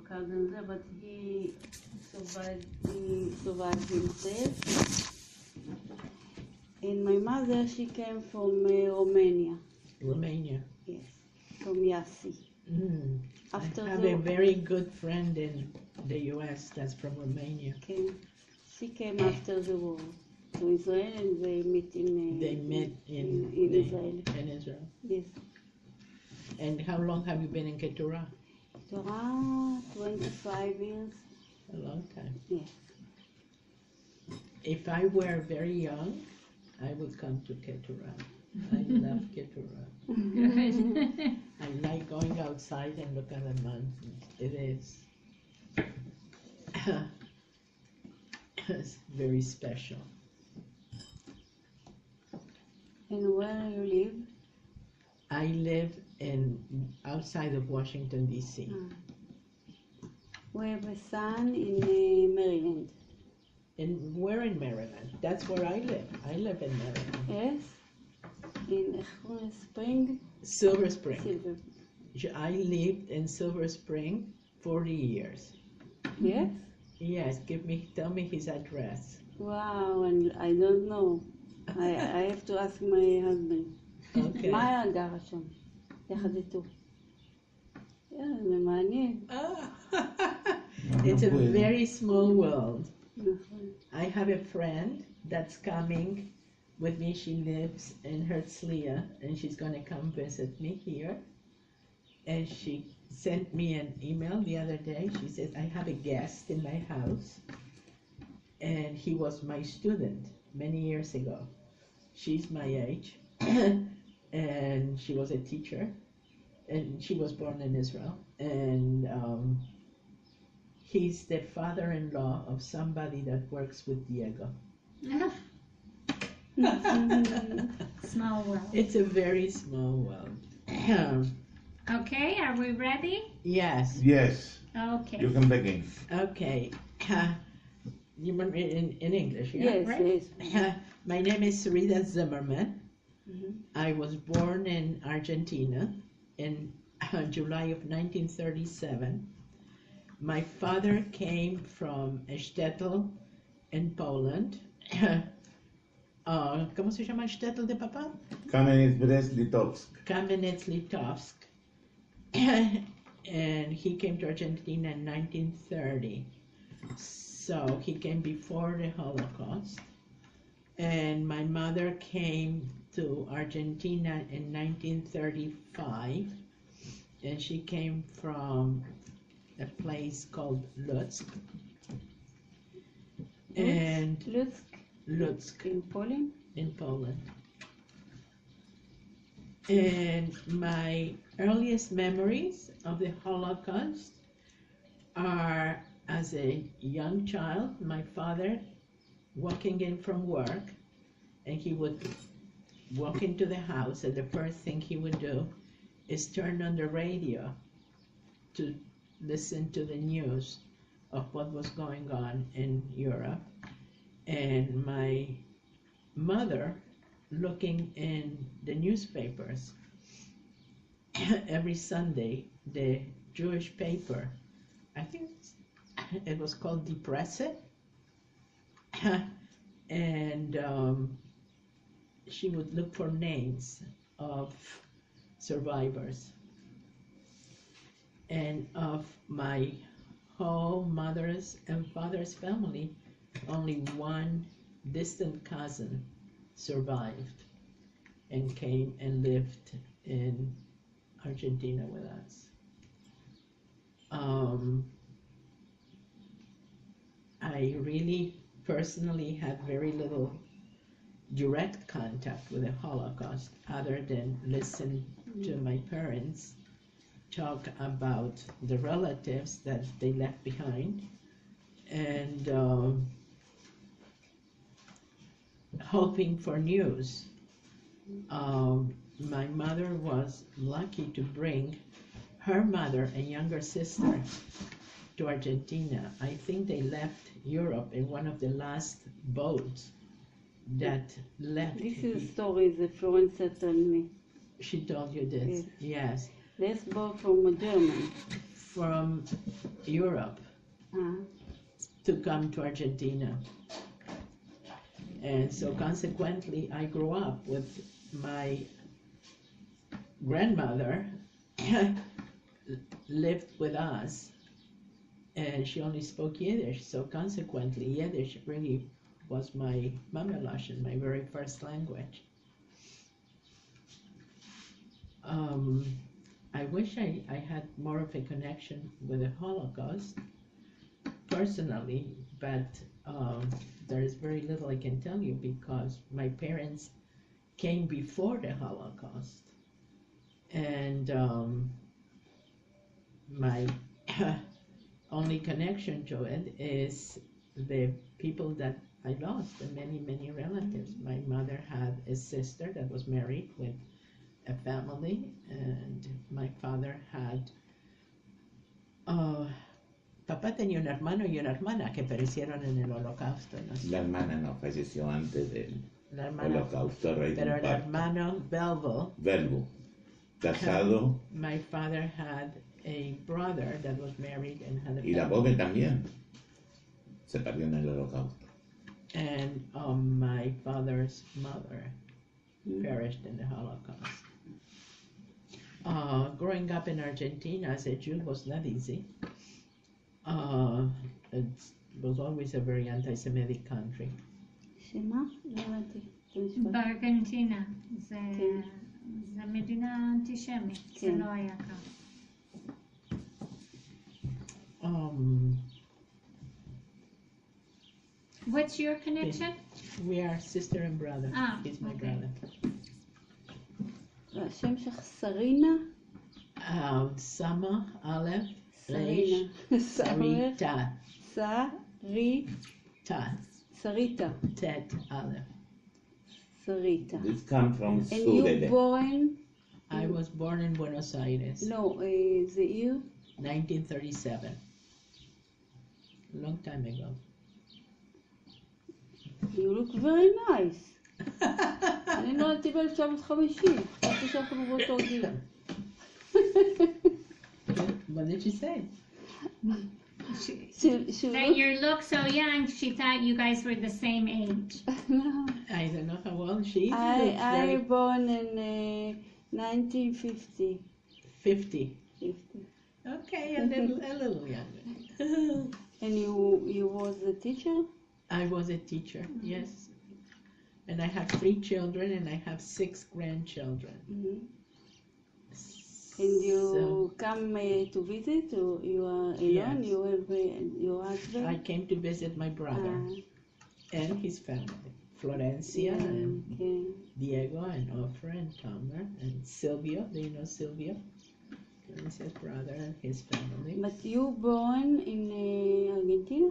cousin there, but he survived himself. And my mother, she came from Romania. Romania. Yes, from Yassi. Mm. After I have a very good friend in the U.S. that's from Romania. She came after the war to Israel, and they met in Israel. In Israel. Yes. And how long have you been in Ketura? Ketura, 25 years. A long time. Yes. If I were very young, I would come to Ketura. I love Ketura. I like going outside and look at the mountains. It is it's very special. And where you live? I live outside of Washington, D.C. We have a son in Maryland. We're in Maryland. That's where I live. I live in Maryland. Yes? In Spring? Silver Spring. I lived in Silver Spring 40 years. Yes? Yes, tell me his address. Wow, and I don't know. I have to ask my husband. Okay. מה גרה שם? יחד איתו. זה מעניין. It's a very small world. נכון. I have a friend that's coming with me. She lives in Herzliya, and she's going to come visit me here. And she sent me an email the other day. She says, I have a guest in my house, and he was my student many years ago. She's my age, and she was a teacher, and she was born in Israel. And he's the father-in-law of somebody that works with Diego. Small world. It's a very small world. Okay, are we ready? Yes. Yes. Okay. You can begin. Okay. You remember in English, yeah? Yes, right? yes. My name is Sarita Zimmermann. Mm-hmm. I was born in Argentina in July of 1937. My father came from a shtetl in Poland. ¿Cómo se llama el shtetl de papá? Kamenets-Brest-Litovsk. Kamenets-Litovsk. And he came to Argentina in 1930. So he came before the Holocaust. And my mother came to Argentina in 1935. And she came from a place called Lutsk. And Lutsk In Poland? in Poland. And my earliest memories of the Holocaust are as a young child, my father walking in from work, and he would walk into the house, and the first thing he would do is turn on the radio to listen to the news of what was going on in Europe. And my mother looking in the newspapers every Sunday, the Jewish paper, I think it was called Die Presse, and she would look for names of survivors. And of my whole mother's and father's family, only one distant cousin survived and came and lived in Argentina with us. I really personally had very little direct contact with the Holocaust other than listen to my parents talk about the relatives that they left behind, and hoping for news. My mother was lucky to bring her mother and younger sister to Argentina. I think they left Europe in one of the last boats that left. This is a story the Florence told me. She told you this? Yes. This boat from Germany. from Europe to come to Argentina. And so consequently, I grew up with my grandmother lived with us, and she only spoke Yiddish. So consequently, Yiddish really was my Mamalash, my very first language. I wish I had more of a connection with the Holocaust personally, but there is very little I can tell you because my parents came before the Holocaust, and my only connection to it is the people that I lost, and many, many relatives. My mother had a sister that was married with a family, and my father had papá tenía un hermano y una hermana que perecieron en el holocausto, ¿no? La hermana no falleció antes del La hermana, holocausto, rey de pero un el parto. hermano Belvo, Verbo, casado, my father had a brother that was married and had a y la family. pobre también se perdió en el holocausto. And my father's mother perished in the Holocaust. Growing up in Argentina as a Jew was not easy. It was always a very anti-Semitic country. שמה? לא הבנתי. את המשפט. בארגנטינה. זה כן. מדינה אנטישמית. זה כן. לא היה כאן. What's your connection? We are sister and brother. He's my okay. brother. והשם שלך סרינה? Sama, Aleph, סרינה. Sarita. סריטה. סריטה. Tet, Aleph. סריטה. This comes from And you Surede. born? I was born in Buenos Aires, No, the year? 1937. A long time ago. You look very nice. אני נולדתי ב-1950. חשבתי שאנחנו באותו גיל. What did she say? That you look so young, she thought you guys were the same age. No. I don't know how old she is. I born in 1950. 50. 50. Okay, a little younger. And you was a teacher? I was a teacher, yes. And I have 3 children and I have 6 grandchildren. Mm-hmm. And you come to visit, or you are alone? Yes. You have your husband? I came to visit my brother and his family. Florencia and okay. Diego and Ofra and Tomer and Silvio. Do you know Silvio? Florencia's brother and his family. But you born in Argentina?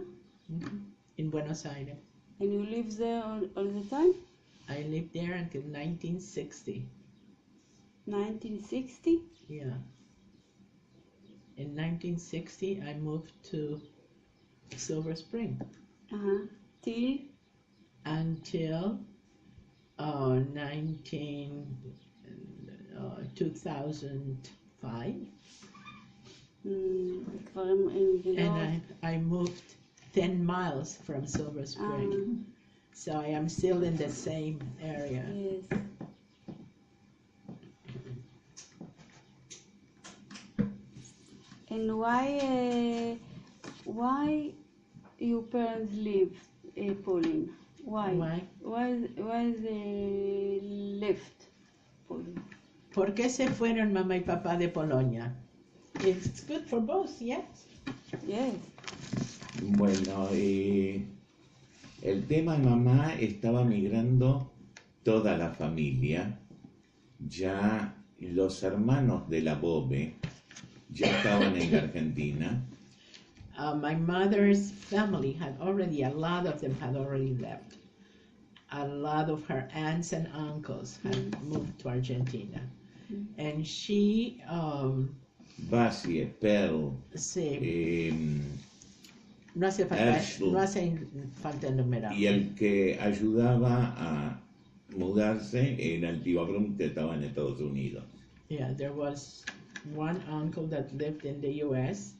Mhm. In Buenos Aires. And you live there all the time? I lived there until 1960. 1960? Yeah. In 1960, I moved to Silver Spring Till? until 2005. And I moved 10 miles from Silver Spring. So I am still in the same area. Yes. And why your parents leave Poland? Why? Why they left Poland? ¿Por qué se fueron mamá y papá de Polonia? It's good for both, yes. Yes. Bueno, el tema mamá estaba migrando toda la familia. Ya los hermanos de la Bobe ya estaban en Argentina. My mother's family had already, a lot of them had already left. A lot of her aunts and uncles had moved to Argentina. And she... Basie, Pearl, no hace falta enumerar. y el que ayudaba a mudarse era el tío Abram, que estaba en Estados Unidos. Yeah, there was one uncle that lived in the U.S.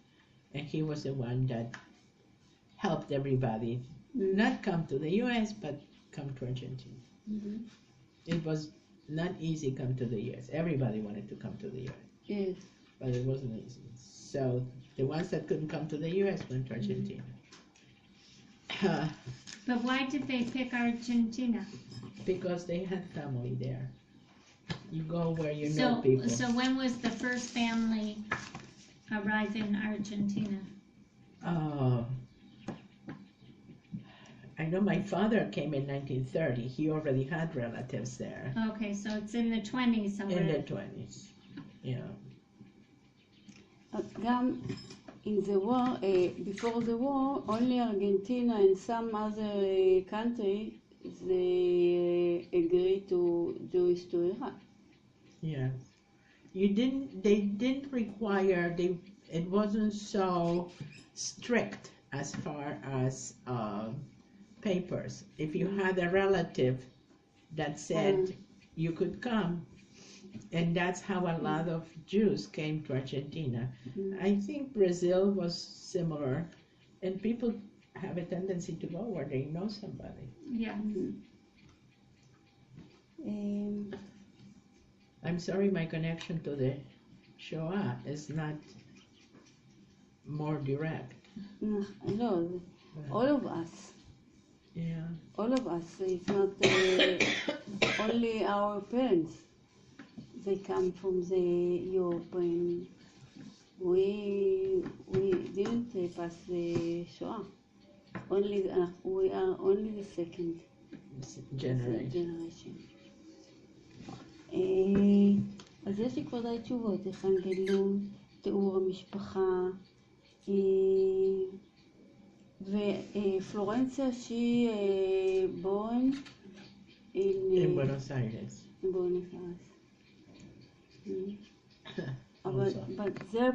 and he was the one that helped everybody not come to the U.S. but come to Argentina. Mm-hmm. It was not easy come to the U.S. Everybody wanted to come to the U.S. Yes. But it wasn't easy. So the ones that couldn't come to the U.S. went to Argentina. But why did they pick Argentina? Because they had family there. You go where you know people. So when was the first family arrive in Argentina? I know my father came in 1930. He already had relatives there. Okay, so it's in the 20s somewhere. In the 20s, yeah. גם in the war, before the war, only Argentina and some other country they agree to Jewish to Iraq. Yeah. They didn't require, it wasn't so strict as far as papers. If you had a relative that said you could come, and that's how a lot of Jews came to Argentina. I think Brazil was similar, and people have a tendency to go where they know somebody. Yeah. I'm sorry my connection to the Shoah is not more direct. No, all of us. Yeah. All of us. It's not only our parents. They come from the Europe, and we didn't pass the Shoah. We are only the second generation. אז יש לי כבר די תשובות, איך אנגלות, תיאור המשפחה, ופלורנציה שהיא born in Buenos Aires. In Buenos Aires. But their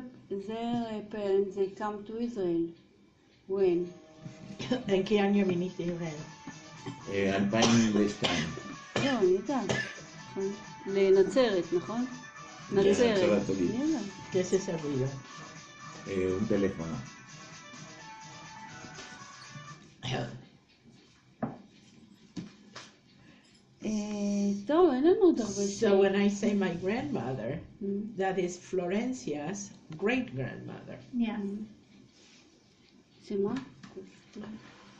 parents, they come to Israel. When? ¿En qué año viniste a Israel? 2002. לא, אני יודעת. לנצרת, נכון? נצרת. ¿Qué es ese ruido? Un teléfono. טוב, אין לנו עוד הרבה So when I say my grandmother, that is Florencia's great-grandmother. Yeah. שמה?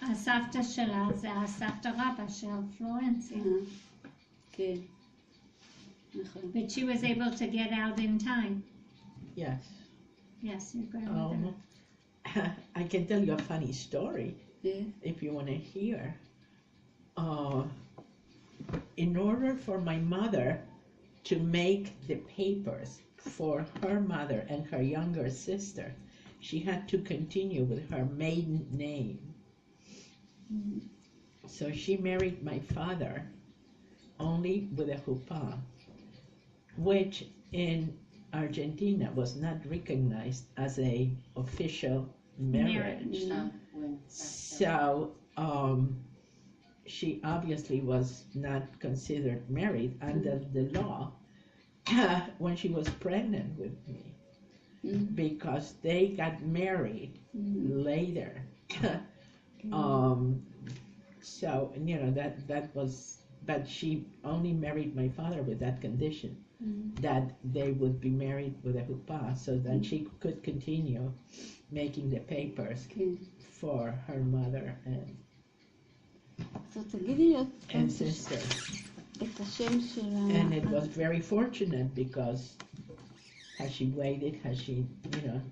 הסבתא שלה זה הסבתא רבא של פלורנציה. כן. נכון. But she was able to get out in time. Yes. Yes, your grandmother. I can tell you a funny story if you want to hear. In order for my mother to make the papers for her mother and her younger sister, she had to continue with her maiden name. So she married my father only with a chuppah, which in Argentina was not recognized as a official marriage. So she obviously was not considered married under the law when she was pregnant with me, because they got married later. So that was, but she only married my father with that condition, that they would be married with a chuppah, so that she could continue making the papers for her mother and sister. And it was very fortunate, because had she waited,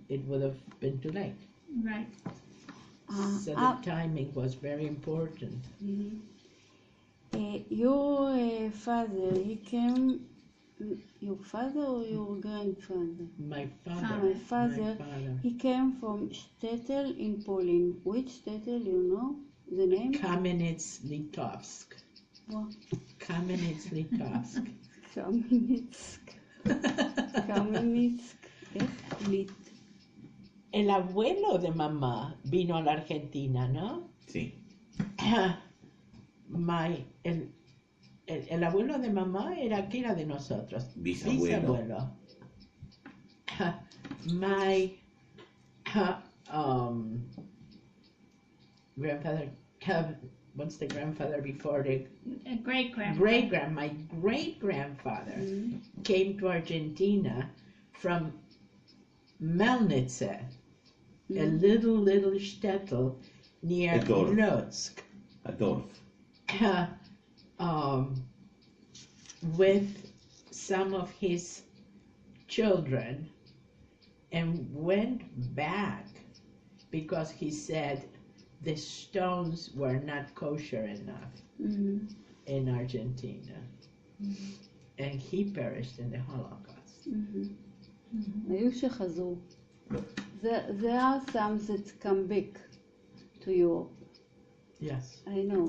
it would have been too late. Right. So the timing was very important. Your father, he came, your father or your grandfather? My father. My father. He came from Shtetl in Poland. Which Shtetl, you know the name? Kamenets-Litovsk. What? Kamenets-Litovsk. Kamenetsk. El abuelo de mamá vino a la Argentina, ¿no? Sí. El abuelo de mamá ¿qué era de nosotros? Bisabuelo. grandfather, what's the grandfather before the Great-grandmother. my great-grandfather Mhm. came to Argentina from Melnitze, a Mhm. little shtetl near A dorf. Lodz, A dorf. um, with some of his children, and went back because he said the stones were not kosher enough Mhm. in Argentina, and he perished in the Holocaust. Mhm. היו שחזרו. There are some that come back to Europe. Yes. I know.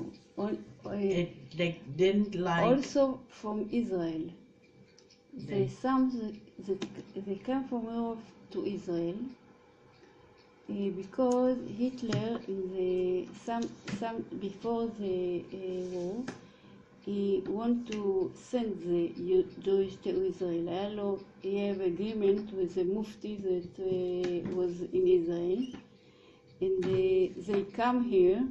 They didn't like. Also from Israel. They- Some that they came from Europe to Israel because Hitler in the some before the war he want to send the Jewish to Israel. היה לו, he have agreement with the mufti that was in Israel, and they come here.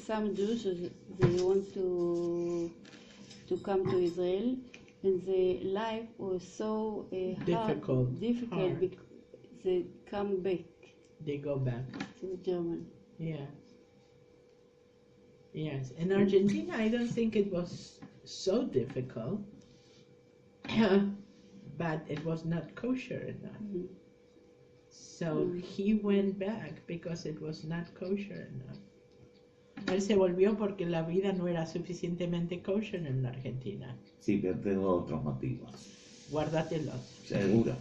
Some Jews they want to come to Israel, and the life was so Difficult, hard. because they come back They go back. to Germany. Yeah. Yes. In Argentina, I don't think it was so difficult, but it was not kosher enough. Mhm. So he went back because it was not kosher enough. Él se volvió porque la vida no era suficientemente kosher en la Argentina. Sí, pero tengo otros motivos. Guárdatelos. Seguro.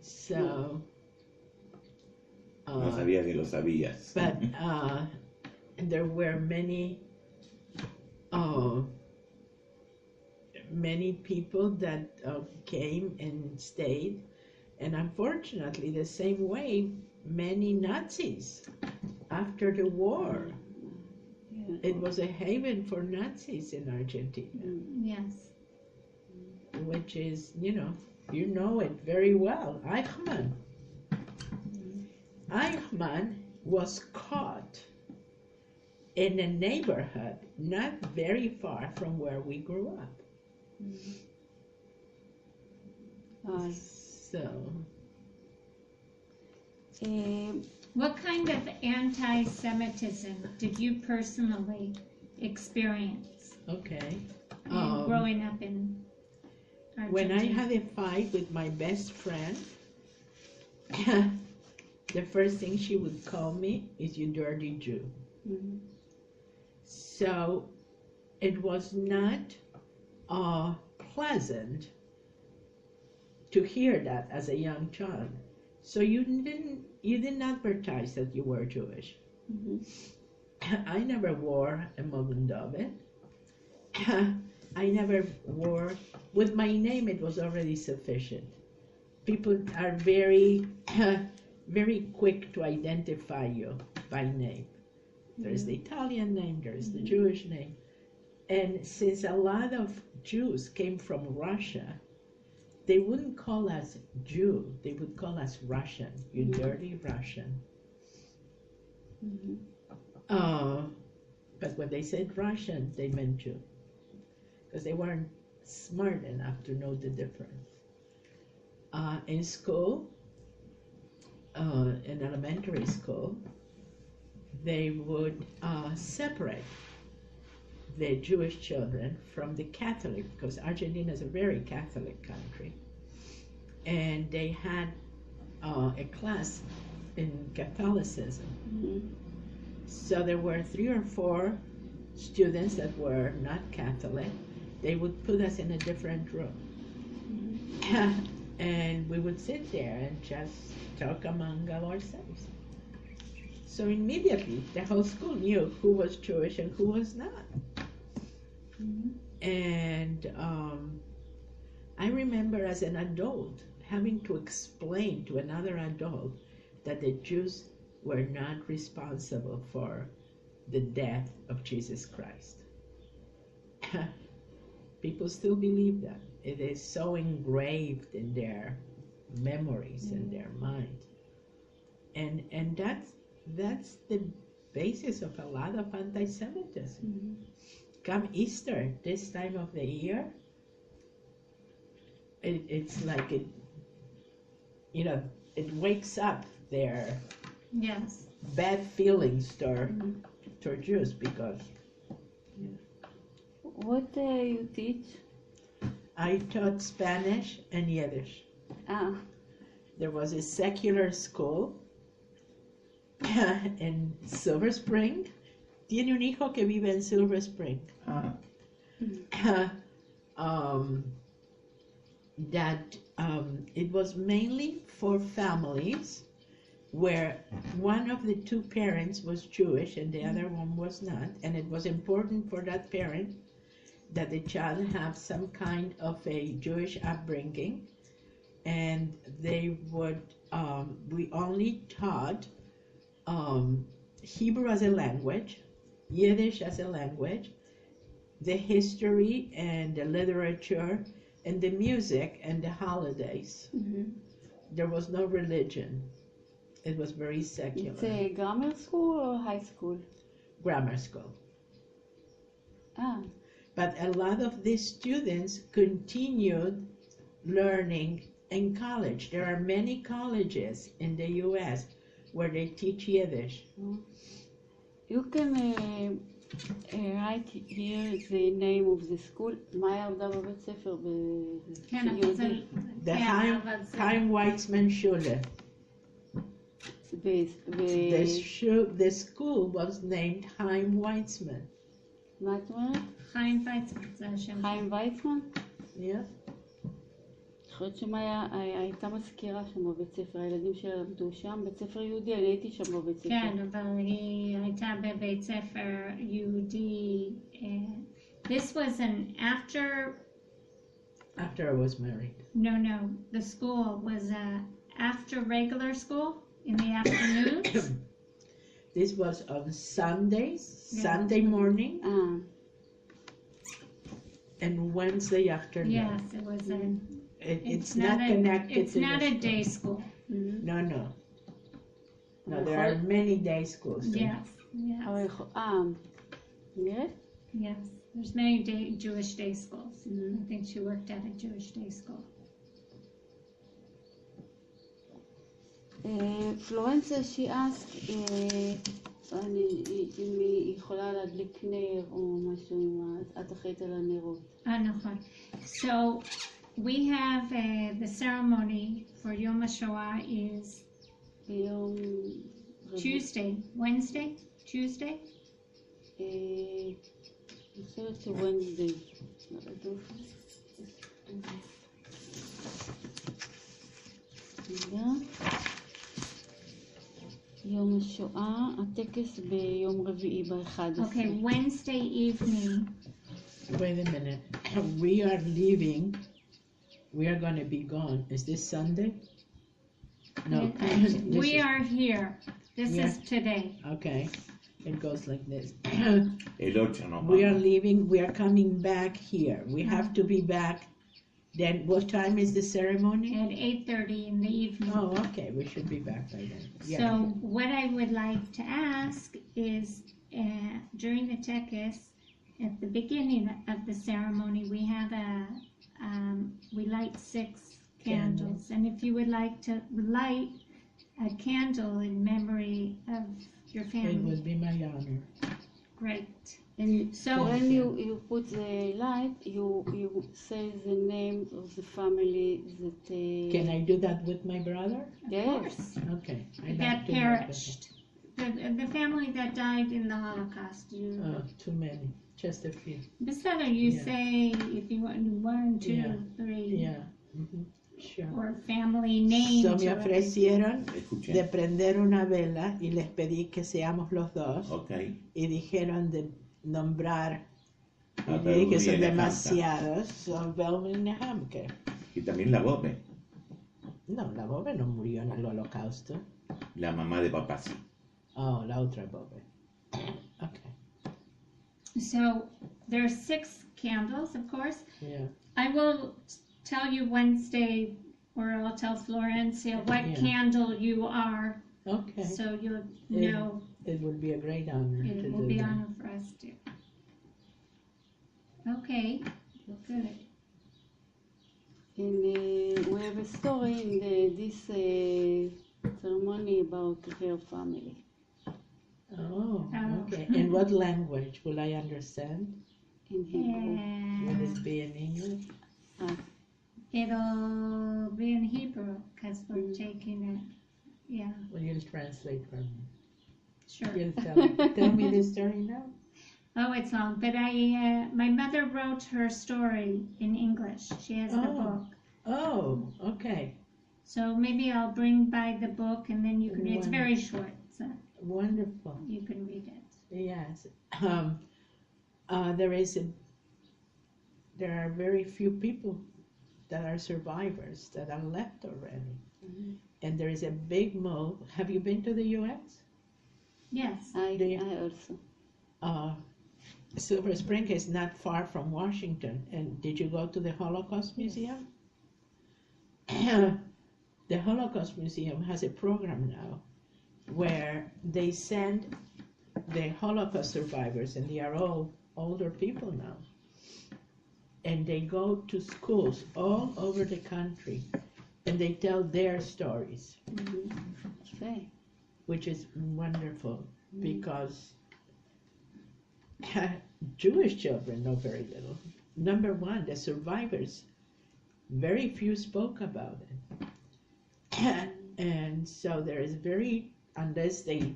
So, No sabía que lo sabías. but there were many people that came and stayed, and unfortunately the same way many Nazis after the war. Yeah. It was a haven for Nazis in Argentina, Yes. which is, you know it very well. Eichmann was caught in a neighborhood not very far from where we grew up. So, What kind of anti-Semitism did you personally experience okay. growing up in Argentina? When I had a fight with my best friend, the first thing she would call me is "you dirty Jew." Mhm. So it was not pleasant to hear that as a young child. So you didn't advertise that you were Jewish. Mhm. I never wore a Magen David. I never wore, with my name it was already sufficient. People are very, very quick to identify you by name. There's the Italian name, there's the Jewish name. And since a lot of Jews came from Russia, they wouldn't call us Jew, they would call us Russian, you dirty Russian. Mhm. But when they said Russian, they meant Jew, because they weren't smart enough to know the difference. In school, in elementary school, they would separate the Jewish children from the Catholic, because Argentina is a very Catholic country. And they had a class in Catholicism. Mhm. So there were 3 or 4 students that were not Catholic. They would put us in a different room. And we would sit there and just talk among ourselves. So immediately the whole school knew who was Jewish and who was not. And I remember as an adult having to explain to another adult that the Jews were not responsible for the death of Jesus Christ. People still believe that. It is so engraved in their memories in their mind. And that's the basis of a lot of anti-Semitism. Come Easter, this time of the year, it's like it wakes up their Yes. bad feelings toward Jews because What you teach? I taught Spanish and Yiddish. Ah, There was a secular school in Silver Spring. Tiene un hijo que vive en Silver Spring. It was mainly for families where one of the two parents was Jewish and the other one was not, and it was important for that parent that the child have some kind of a Jewish upbringing, and they would, we only taught Hebrew as a language, Yiddish as a language, the history and the literature and the music and the holidays. There was no religion. It was very secular. it's a grammar school or high school? Grammar school. Ah, But a lot of these students continued learning in college. There are many colleges in the U.S. where they teach Yiddish. you can write here the name of the school. מה היא עבדה בבית ספר כן, אבל זה... ביהודי? The כן, Chaim, אבל זה... Chaim Weizmann Schule. The school was named Chaim Weizmann. מה את אומרת? חיים ויצמן, זה השם. חיים ויצמן? Yeah. אני חושבת שמאיה הייתה מזכירה שם בבית ספר, הילדים שלה למדו שם, בית ספר יהודי, אני הייתי שם בבית ספר. כן, אבל היא הייתה בבית ספר יהודי. This was an after After I was married. No, the school was after regular school in the afternoons. This was on Sundays, Yeah. Sunday morning, אה, and Wednesday afternoon. Yes, it was It's not connected It's to not the a school. day school. No. No, there are many day schools. Yes, אבל נראית? yes. There's many Jewish day schools. I think she worked at a Jewish day school. Florence, she asked אם היא יכולה להדליק נר או משהו, את אחראית על הנרות. נכון. So we have the ceremony for Yom HaShoah is ביום Tuesday, Wednesday, Tuesday. אני חושבת ש-Wednesday. יום השואה, הטקס ביום רביעי ב-11. Okay, Wednesday evening. Wait a minute. We are leaving. We are going to be gone. Is this Sunday? No. We are here. This Yeah. is today. Okay. It goes like this. We We are leaving. We are coming back here. We have to be back. Then what time is the ceremony? At 8:30 in the evening. Oh, okay. We should be back by then. Yeah. So what I would like to ask is during the tekes, at the beginning of the ceremony, we have we light 6 candles. And if you would like to light a candle in memory of your It family, would be my honor. great. And So when you put the light, you say the name of the family that Can I do that with my brother? yes. Okay. I'd that like to know perished, the family that died in the Holocaust. Too many. Just a few. Beseder, you Yeah. say if you want 1, 2, Yeah. 3, Yeah. Mhm. Sure. or family names. So me or- ofrecieron Escuché. de prender una vela y les pedí que seamos los dos Ok. y dijeron de nombrar y Ah, yo dije pero son viene demasiados, son Belmin y Hamke. Y también la Bobe, No, la Bobe no murió en el holocausto. la mamá de papá sí. Oh, la otra Bobe. Okay. So there are 6 candles, of course. Yeah. I will tell you Wednesday or I'll tell Florencia what Yeah. candle you are, Okay. so you'll Yeah. know. It would be a great honor to It do will be that. honor for us too. Okay, good. And we have a story in this ceremony about her family. Oh, Oh. okay. In what language will I understand? In Hebrew. Will And it be in English? it'll be in Hebrew because we're taking it. Yeah, Well, you'll translate for me. sure. You'll tell me the story now. Oh, it's long, but my mother wrote her story in English. She has the Oh. book. Oh, okay. So maybe I'll bring by the book and then you can read. It's very short, so Wonderful. you can read it. Yes. There are very few people that are survivors that are left already. Mhm. And there is a big move. Have you been to the U.S.? Yes. I Do you- also. Silver Spring is not far from Washington. And did you go to the Holocaust Museum? The Holocaust Museum has a program now where they send the Holocaust survivors, and they are all older people now, and they go to schools all over the country, and they tell their stories, Okay. which is wonderful because Jewish children know very little. Number one, the survivors, very few spoke about it. And so there is unless they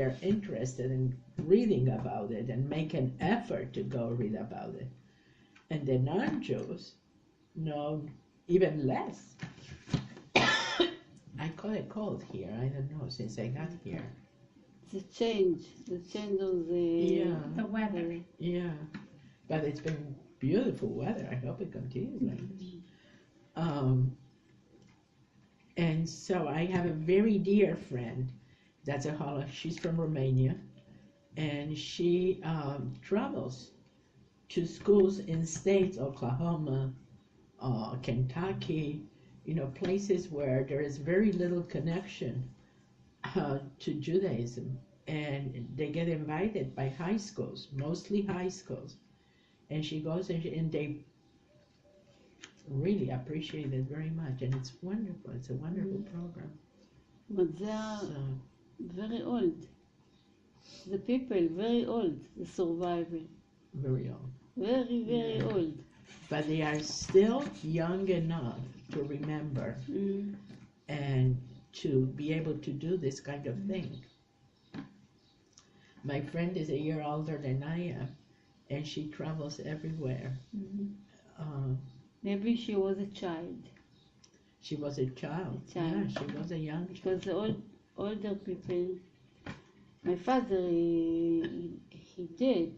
are interested in reading about it and make an effort to go read about it. And the non-Jews know even less. I caught a cold here, I don't know, since I got here. The change of The weather. Yeah, but it's been beautiful weather. I hope it continues like this. And so I have a very dear friend that's she's from Romania, and she travels to schools in states, Oklahoma, Kentucky, places where there is very little connection to Judaism, and they get invited by high schools, mostly high schools, and she goes and they really appreciate it very much, and it's wonderful. It's a wonderful program. But they are So, very old. The people very old, the survivor. very old. Very, very Yeah. old. But they are still young enough to remember and to be able to do this kind of thing. My friend is a year older than I am, and she travels everywhere. Maybe she was a child. She was a child. A child. Yeah, she was a young child. Because the older people, my father, he did,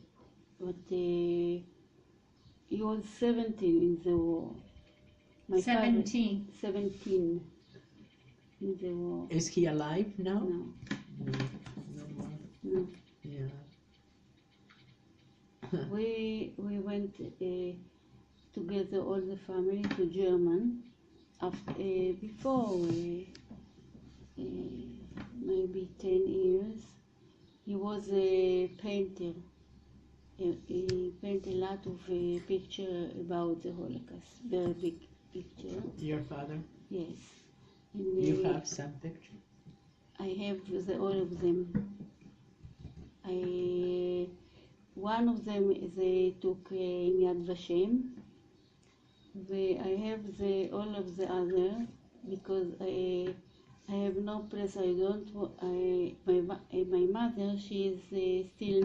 but he was 17 in the war. My 17. Father, 17 in the war. Is he alive now? No, No more. no. Yeah. We went together, all the family, to German. Before maybe 10 years, he was a painter. He painted a lot of pictures about the Holocaust, very big picture. Your father? Yes. And, You have some pictures? I have all of them. One of them they took in Yad Vashem. I have all of the other because I have no place. I don't. My mother, she is still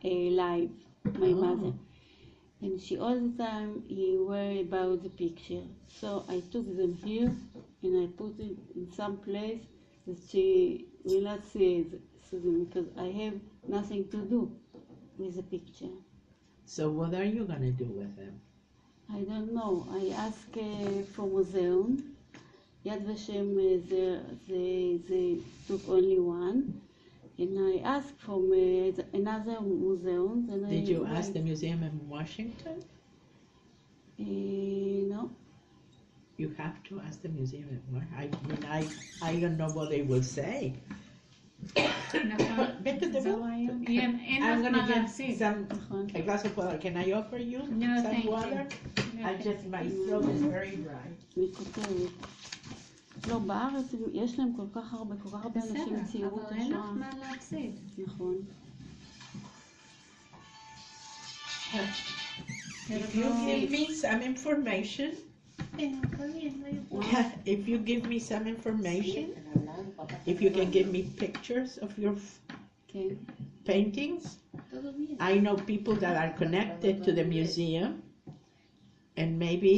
alive. My mother, and she all the time worry about the picture. So I took them here and I put it in some place that she will not see them because I have nothing to do with the picture. So what are you gonna do with them? I don't know. I asked for museum. Yad Vashem, they took only one. And I asked for another museum. Then Did you ask the museum in Washington? No. You have to ask the museum. I mean, I don't know what they will say. נכון. Vete de זהו vos. היום. אין I'm לך gonna מה get להפסיד. some a glass of water. Can I offer you No, some thank you. water? No, I thank just, you. my throat is very dry. אני כותבת. לא, בארץ יש להם כל כך הרבה אנשים בסדר, מצעירות אבל אין לך השואה. מה להפסיד. נכון. If you give me some information, if you give me some information, if you can give me pictures of your כן. paintings, I know people that are connected to the museum, and maybe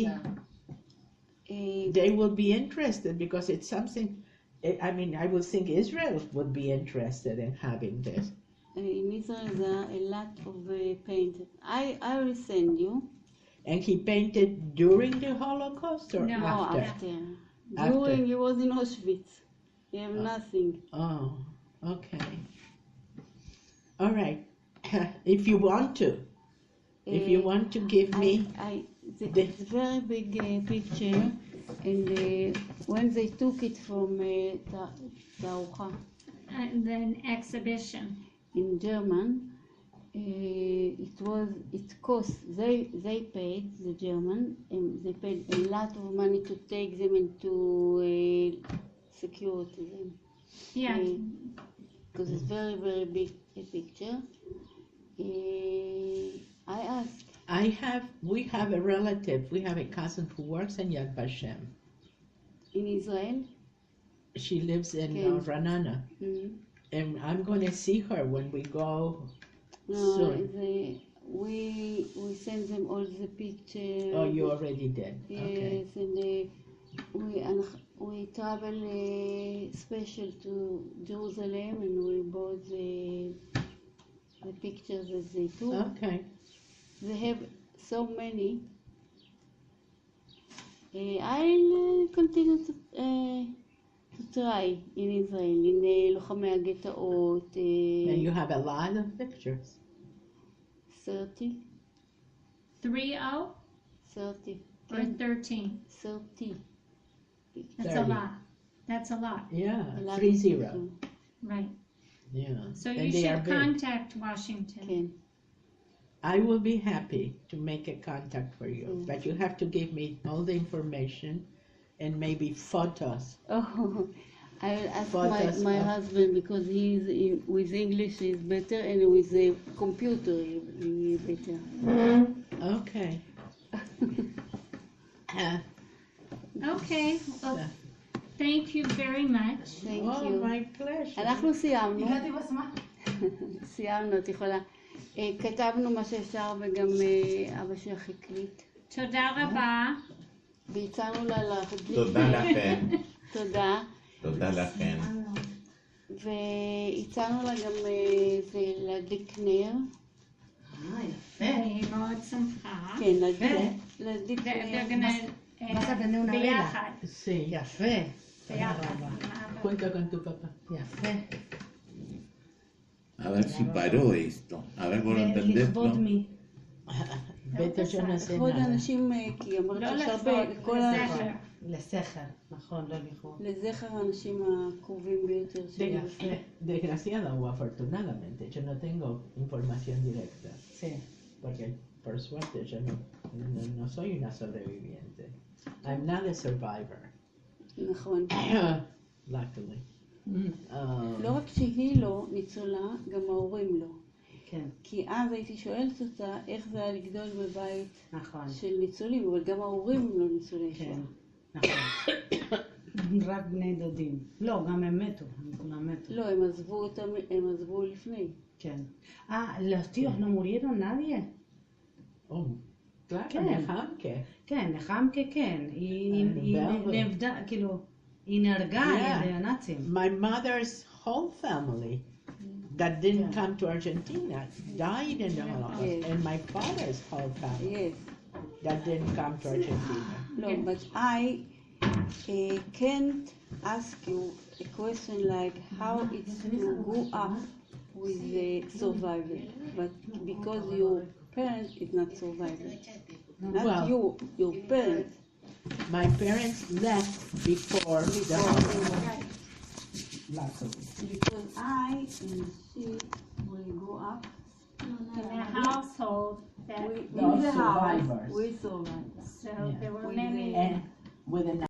they will be interested because it's something. I mean, I would think Israel would be interested in having this. In Israel there are a lot of painted. I will send you. And he painted during the Holocaust or No, after? After. After. During he was in Auschwitz. He have nothing. Oh, okay. All right. If you want to give me. It's a very big picture, and when they took it from תערוכה And then exhibition. in German, it cost, they paid, the German, and they paid a lot of money to take them and to secure them. Yeah. Because it's very, very big a picture. I asked. We have a relative, we have a cousin who works in Yad Vashem. In Israel? She lives in Okay. Ranana. Mm-hmm. And I'm going to see her when we go soon. We send them all the pictures. Oh, you already did? Yes, Okay. and we travel special to Jerusalem, and we bought the pictures that they took. Okay. They have so many. I'll continue to try in Israel, in לוחמי הגטאות. And you have a lot of pictures. 30. 30 30. or 13? 30. That's 30. a lot. That's a lot. Yeah, A lot 30. of people. Right. Yeah. So And you they are should big. contact Washington. כן. I will be happy to make a contact for you, Mm. but you have to give me all the information and maybe photos. Oh, I will ask Photos my of- husband because with English he's better, and with the computer he's better. Okay. Okay. Well, thank you very much. Thank Oh, you. my pleasure. אנחנו סיימנו. סיימנו, את יכולה. כתבנו מה שאפשר, וגם אבא שלך הקליט. תודה רבה. והצענו לה להדליק. תודה לכם. תודה. תודה לכם. והצענו לה גם להדליק נר. היא מאוד שמחה. כן, להדליק They're נר. gonna Pásate una ביחד. Sí. יפה, ביחד. רבה. עם אבא. Cuenta con tu papá. יפה. A ver si paró esto. A ver, por entenderlo. לכבוד מי? Vete, yo no sé לכבוד nada. האנשים, כי אמרת לא שיש לכבוד, הרבה, כל לזכר. לסכר, נכון, לא לכבוד. לזכר האנשים הקרובים ביותר שלי. Desgraciada o afortunadamente, yo no tengo información directa, Sí. porque por suerte yo no soy una sobreviviente. I'm not a survivor, נכון. luckily. לא רק שהיא לא ניצולה, גם ההורים לא. כן, כי אז הייתי שואלת אותה איך זה היה לגדול בבית נכון, של ניצולים, אבל גם ההורים הם לא ניצולי שואה. כן, נכון. רק בני דודים. לא, גם הם מתו, הם כולם מתו. לא, הם עזבו לפני. כן. los tíos no murieron nadie? Oh, claro, ¿Qué? Nehemke. כן, נחמקה כן. היא ברור. נאבדה, כאילו, היא נהרגה על ידי הנאצים. My mother's whole family that didn't come to Argentina died in the Holocaust, Yes. and my father's whole family Yes. that didn't come to Argentina. No, but I can't ask you a question like how it's to grow up with the survivor, but because your parent is not survivor, not Well- you, your parents. my parents left before the Holocaust. Right. Lots of it. Because I and she, we grew up In a household that, we, No, in the house. survivors. We survived. so Yeah. there were With many. the- And with an